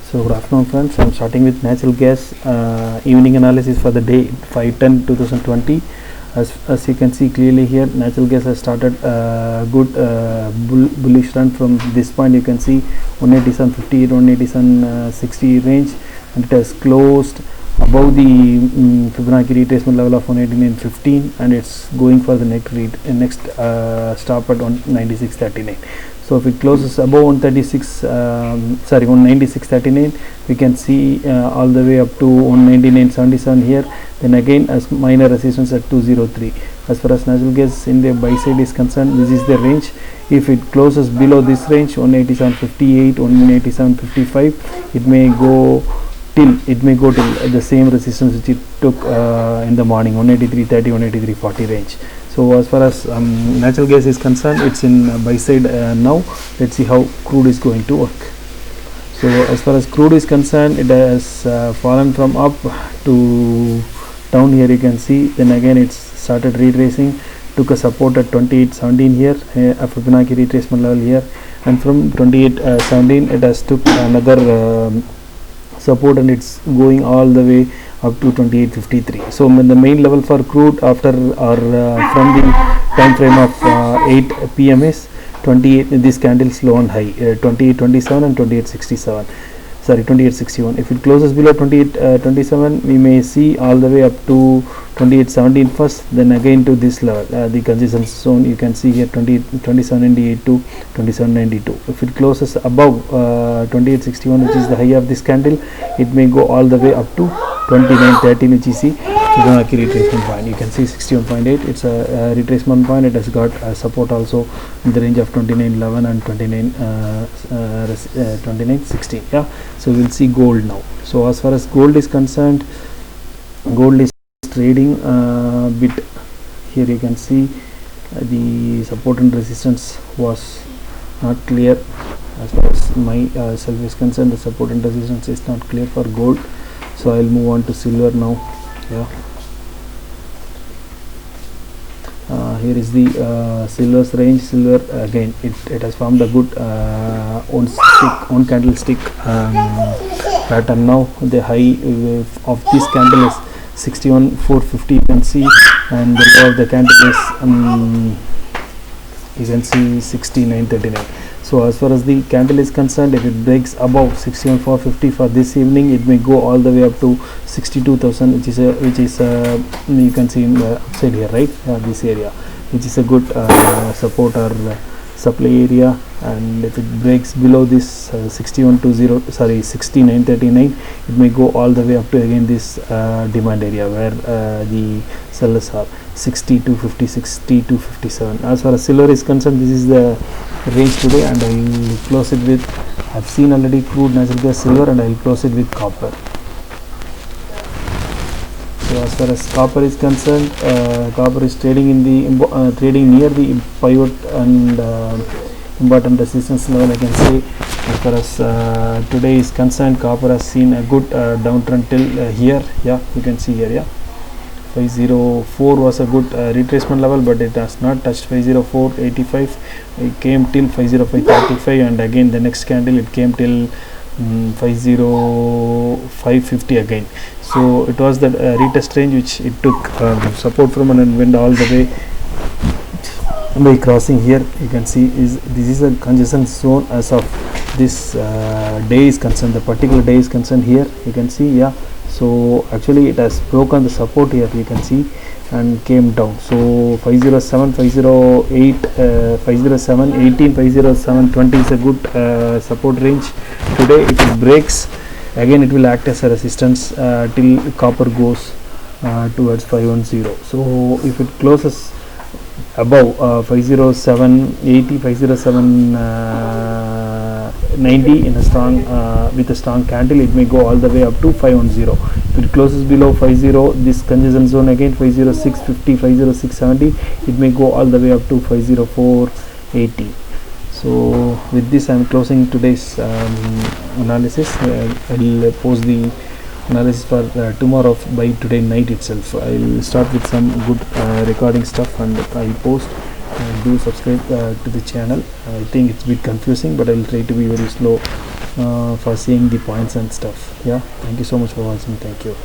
So good afternoon friends, I am starting with natural gas evening analysis for the day 5/10/2020. As you can see clearly here, natural gas has started good bullish run from this point. You can see 187.58, 187.60 range, and it has closed above the Fibonacci retracement level of 189.15, and it's going for the next stop at 196.39. So if it closes above 196.39, we can see all the way up to 199.77 here. Then again as minor resistance at 203. As far as natural gas in the buy side is concerned, this is the range. If it closes below this range, 187.58, 187.55, it may go till the same resistance which it took in the morning, 183.30, 183.40 range. So as far as natural gas is concerned, it's in buy side now. Let's see how crude is going to work. So as far as crude is concerned, it has fallen from up to down here, you can see. Then again it's started retracing, took a support at 28.17 here, a Fibonacci retracement level here, and from 28.17 it has took another support, and it's going all the way up to 28.53. So the main level for crude after or from the time frame of 8 p.m. is 28. This candle's low and high 28.27 and 28.67. Sorry, 28.61. If it closes below 28.27, we may see all the way up to 28.17 first, then again to this level, the consistent zone. You can see here 27.98 to 27.92. If it closes above 28.61, which is the high of this candle, it may go all the way up to 29.13, which is the Fibonacci retracement point. You can see 61.8. It's a retracement point. It has got support also in the range of 29.11 and 29.16. Yeah. So we'll see gold now. So as far as gold is concerned, gold is trading bit. Here you can see the support and resistance was not clear. As far as my self is concerned, the support and resistance is not clear for gold. So I'll move on to silver now. Yeah. Here is the silver's range. Silver again, it has formed a good one candlestick pattern. Now the high of this candle is 61.450, you can see, and the low of the candle is you can see 69.39. So as far as the candle is concerned, if it breaks above 61.450 for this evening, it may go all the way up to 62,000, which is you can see in the upside here, right? This area, which is a good support or supply area. And if it breaks below this 69.39, it may go all the way up to again this demand area where the sellers are 60.250, 60.257. As far as silver is concerned, this is the range today, and I will close it with, I've seen already crude, natural gas, silver, and I will close it with copper. So as far as copper is concerned, copper is trading in the trading near the pivot and important resistance level. I can say as far as today is concerned, copper has seen a good downtrend till here. Yeah, you can see here. Yeah, 504 was a good retracement level, but it has not touched 504.85. It came till 505.35, and again the next candle it came till 505.50 again. So it was the retest range which it took support from, and went all the way by crossing here. You can see this is a congestion zone as of this day is concerned. The particular day is concerned here. You can see, yeah. So actually it has broken the support here, you can see, and came down. So 507, 508, 507, 18, 507, 20 is a good support range. Today if it breaks, again it will act as a resistance till copper goes towards 510. So if it closes above 507.80, 507.90 in a strong with a strong candle, it may go all the way up to 510. If it closes below 50, this congestion zone again 506.50, 506.70, it may go all the way up to 504.80. So with this I am closing today's analysis. I will post the analysis for tomorrow by today night itself. I will start with some good recording stuff, and I will post. Do subscribe to the channel. I think it's a bit confusing, but I will try to be very slow for seeing the points and stuff. Yeah, thank you so much for watching. Thank you.